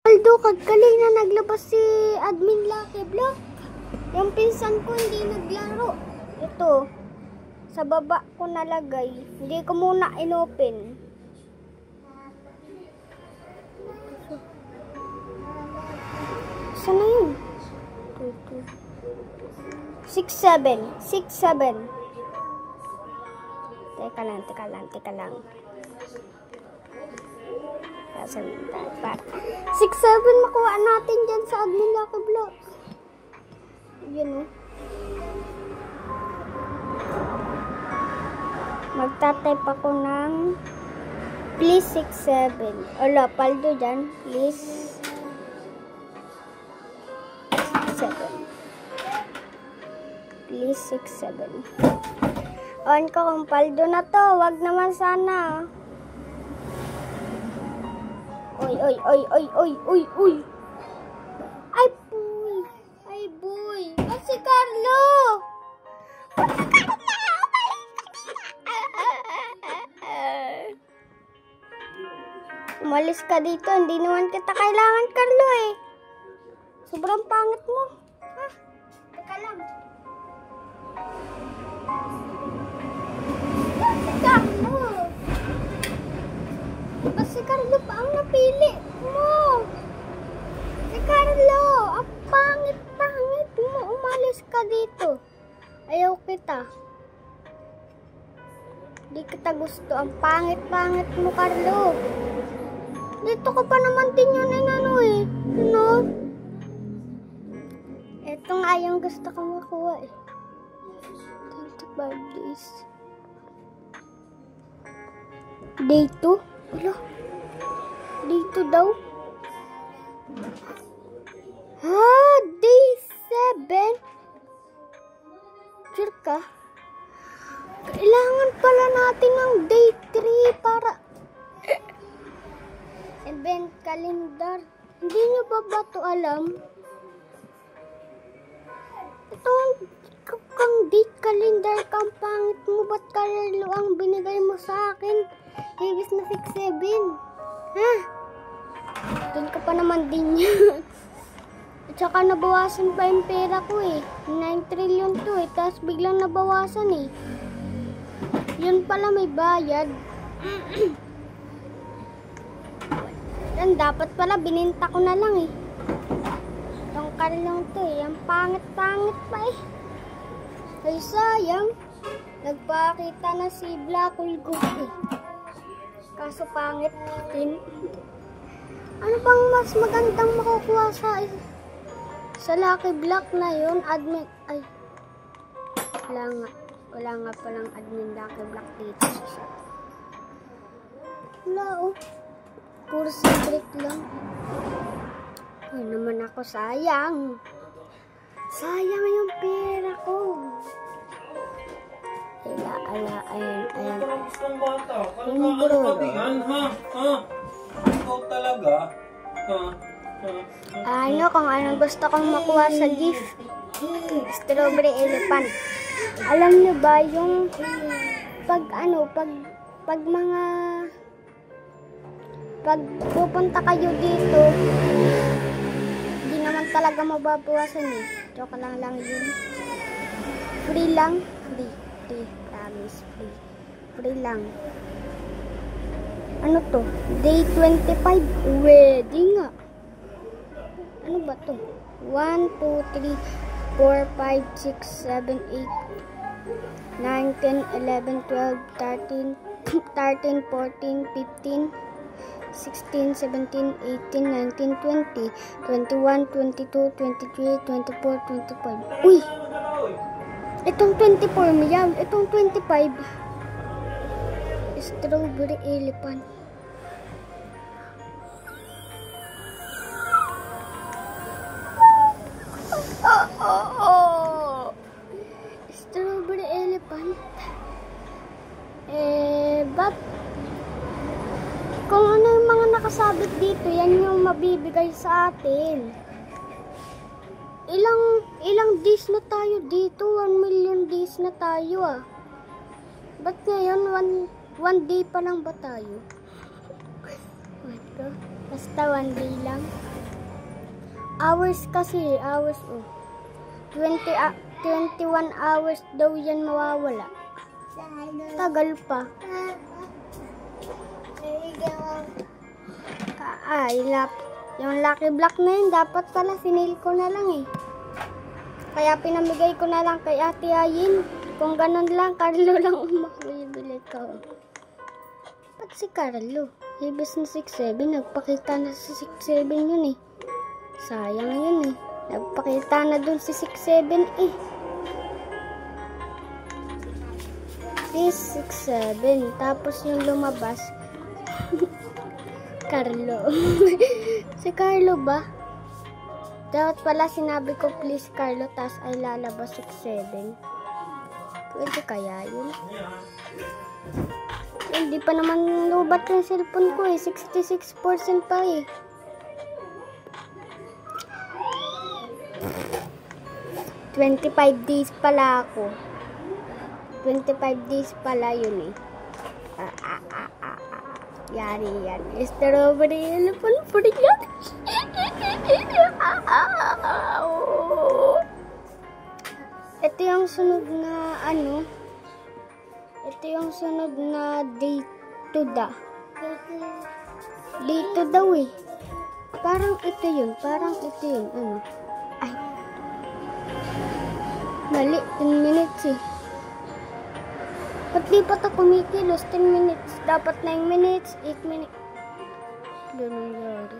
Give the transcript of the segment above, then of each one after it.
Aldo, kagaling na naglabas si Admin Lucky Block. Yung pinsan ko hindi naglaro. Ito, sa baba ko nalagay. Hindi ko muna inopen. Saan na yun? 6-7. 6-7. Teka lang. 6-7 makuha natin dyan sa Admin Lucky Block. Yun o. Magtatype ako ng please 6-7. Ala, paldo dyan. Please 6-7. Please 6-7. On ko kung paldo na to. Wag naman sana. Oy. Ay, boy. Si Carlo. Umalis ka dito. Hindi naman kita kailangan, Carlo eh. Sobrang pangit mo. Ha? Teka lang. Si Carlo pa ang napili mo. Si Carlo, ang pangit mo. Umalis ka dito. Ayaw kita. Di kita gusto. Ang pangit mo, Carlo. Dito ka pa naman din yun ano eh. Ano? Ito nga yung gusto ko makuha eh. 25 days. Day 2? Wala. Dito daw. Day 7. Sure ka? Kailangan pala natin ng day 3 para event calendar. Hindi nyo ba ito alam? Itong kang date calendar kang pangit mo. Ba't Carlo ang binigay mo sa akin? Ibis na 6-7. Ha? Doon ka pa naman din yun. At saka nabawasan pa yung pera ko eh. 9 trillion to eh. Tapos biglang nabawasan eh. Yun pala may bayad. Yan, dapat pala bininta ko na lang eh. Itong Carlong to eh. Ang pangit-pangit pa eh. Ay sayang. Nagpakita na si Black Hole eh. Kaso pangit din. Ano bang mas magandang makukuha sa Lucky Block na yun? Admin, ay. Wala nga palang Admin Lucky Block dito. Wala oh. Puro secret lang. Ay naman ako, sayang. Sayang yung pera ko. Ayan. Gustong bata. Yung bro. Ikaw talaga. Ano kung anong gusto kong makuha sa gift? Strawberry elephant. Alam niyo ba yung pag pupunta kayo dito, hindi naman talaga mababawasan eh. Joke lang yun. Free lang. Free. Promise. Free lang. Ano to? Day 25. Wedding nga. Ano ba to? 1, 2, 3, 4, 5, 6, 7, 8, 9, 10, 11, 12, 13, 14, 15, 16, 17, 18, 19, 20, 21, 22, 23, 24, 25. Uy! Itong 24 mo yan. Itong 25. Strawberry elephant. Strawberry elephant. But kung ano yung mga nakasabit dito, yan yung mabibigay sa atin. Ilang days na tayo dito? 1 million days na tayo ah. Ba't ngayon 1 day pa lang ba tayo? Basta 1 day lang. Hours kasi, hours, oh. 21 hours daw yan mawawala. Tagal pa. Yung Lucky Block na yun, dapat pala sinil ko na lang eh. Kaya pinamigay ko na lang kay Ate Ayin. Kung ganun lang, Carlo lang umakbibili ko. Ba't si Carlo? Ibis na 6-7, nagpakita na si 6-7 yun eh. Sayang yun eh. Nagpakita na dun si 6-7 eh. 6-7. Tapos yung lumabas, Carlo. Si Carlo ba? Dapat pala sinabi ko please Carlo, tas ay lalabas 6-7. Pwede kaya yun? Hindi pa naman lubat yung cellphone ko eh. 66% pa eh. $25 days pala ako. 25 days pala yun eh. Yari yan. Strawberry elephant for yan. Ito yung sunod na ano. Ito yung sunod na dito da. Dito daw eh. Parang ito yun. Parang ito yun. Ano? Ay. Mali. 10 minutes eh. Ba't di pa ito kumikilos? 10 minutes. Dapat 9 minutes. 8 minutes. Ganun yari.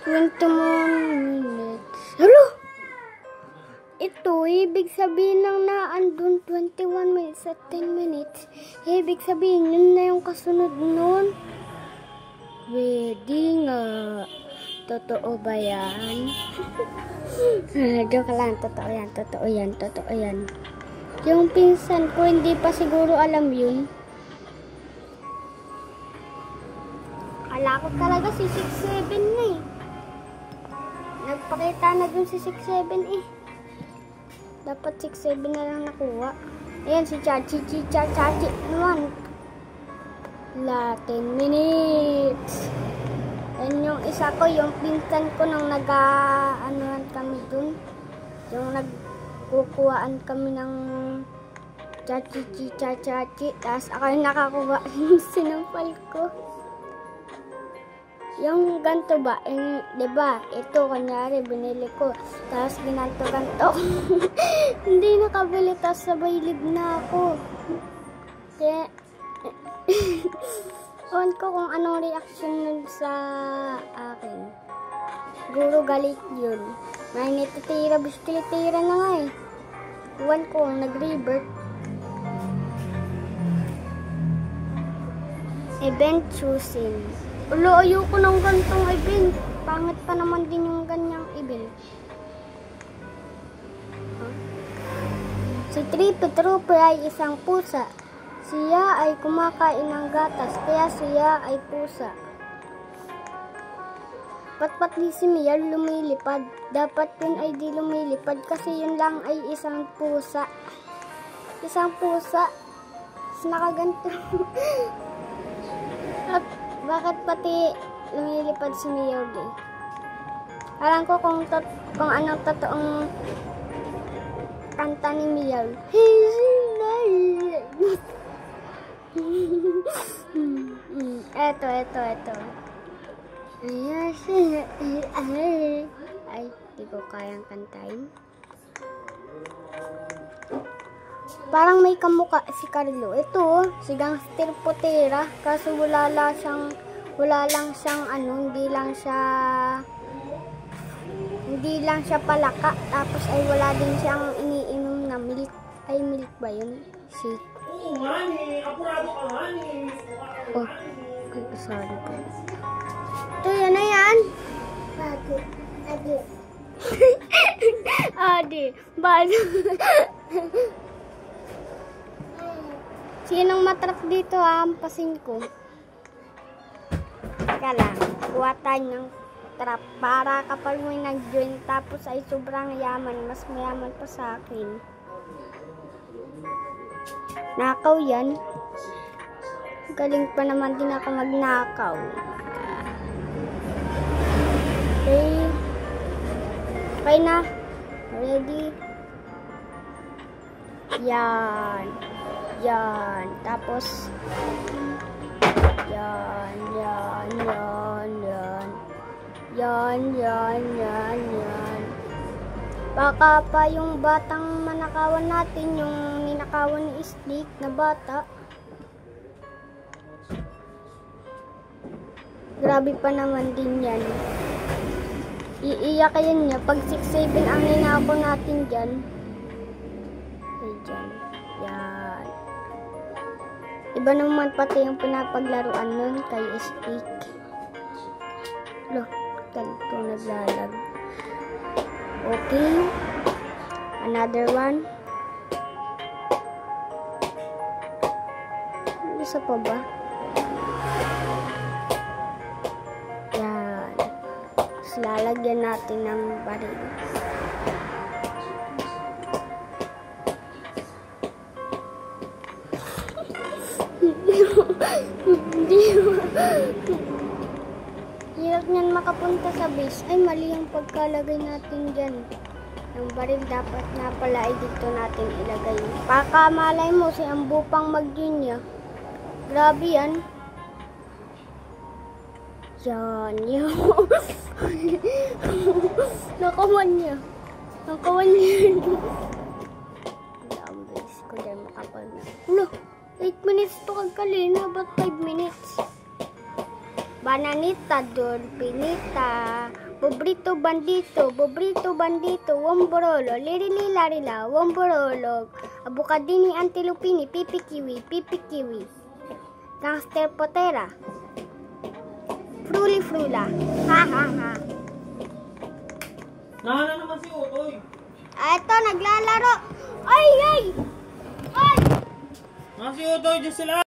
21 minutes. Hello? Ito, ibig sabihin lang na andun 21 minutes at 10 minutes. Ibig sabihin, yun na yung kasunod nun. Pwede nga. Totoo ba yan? Joke lang, totoo yan, totoo yan, totoo yan. Yung pinsan ko, hindi pa siguro alam yun. Kala ko talaga si 6-7 na eh. Nagpakita na dun si 6-7 eh. Dapat 6-7 na lang nakuha. Ayan si Chachi naman. 10 minutes. Yan yung isa ko, yung pinsan ko nung nag-anuhan kami dun. Yung nagkukuhaan kami ng chachi. Tapos ako yung nakakuha yung sinampal ko. Yung ganto ba, yung, diba, ito kanyari binili ko. Tapos ganto. Hindi nakabili, tapos sabay lib na ako. Kaya, ewan ko kung anong reaction nun sa akin. Siguro galit yun. May nititira, biskilitira na nga eh. Ewan ko, nag-revert. Event choosing. Ulo, ayoko ng gantong event. Pangit pa naman din yung ganyang event. Si Trippy ay isang pusa. Siya ay kumakain ng gatas, kaya siya ay pusa. Ba't si Mia lumilipad? Dapat yun ay di lumilipad kasi yun lang ay isang pusa. Isang pusa. Nakaganto. At bakit pati lumilipad si Mia ulit? Alam ko kung anong totoong kanta ni Mia. Eto. Ay, di ko kayang kantahin. Parang may kamukha si Carlo. Ito, si Gangster Potera. Kaso wala lang siyang ano, hindi lang siya palaka. Tapos ay wala din siyang iniinom na milk. Ay, milk ba yun? Shake. Oo, honey. Apurado ka, honey. Oh, sorry po. Ito, yan na yan. Adi. Sinong matrap dito, hampasin ko. Teka lang, kuha tayo ng trap para kapag may nag-join tapos ay sobrang yaman, mas mayaman pa sa akin. Nakaw yan. Galing pa naman din ako magnakaw. Okay. Okay na. Ready? Yan. Yan. Tapos, yan. Yan. Yan. Yan. Yan. Yan. Yan. Yan. Baka pa yung batang manakawan natin, yung ninakawan ni Stick na bata. Grabe pa naman din yan. Iiyakin niya pag 6-7 ang ninakaw natin dyan. Okay, dyan. Yan. Iba naman pati yung pinapaglaruan nun kay Stick. Look, ganito naglalag. Okay. Another one. Isa pa ba? Yan. Tapos lalagyan natin ng baril. Hirap niyan makapunta sa base. Ay, mali yung pagkalagay natin dyan. Yung baril dapat na pala ay dito natin ilagay. Baka malay mo si Ambu pang mag-ginya. Grabe yan. Yan, yan. Nakawan niya. Nakawan niya. Ang base ko dyan makapal na. Ulo, 8 minutes to kagkalina. Ba't 5 minutes? Bananita, dolpinita, bobrito bandito, womborolo, lirili-larila, womborolo, abukadini antilupini, pipi kiwi, gangster potera, fruli-frula, ha ha ha. Nahala naman si Utoy. Eto, naglalaro. Ay, ay! Ay! Si Utoy, dyan sila.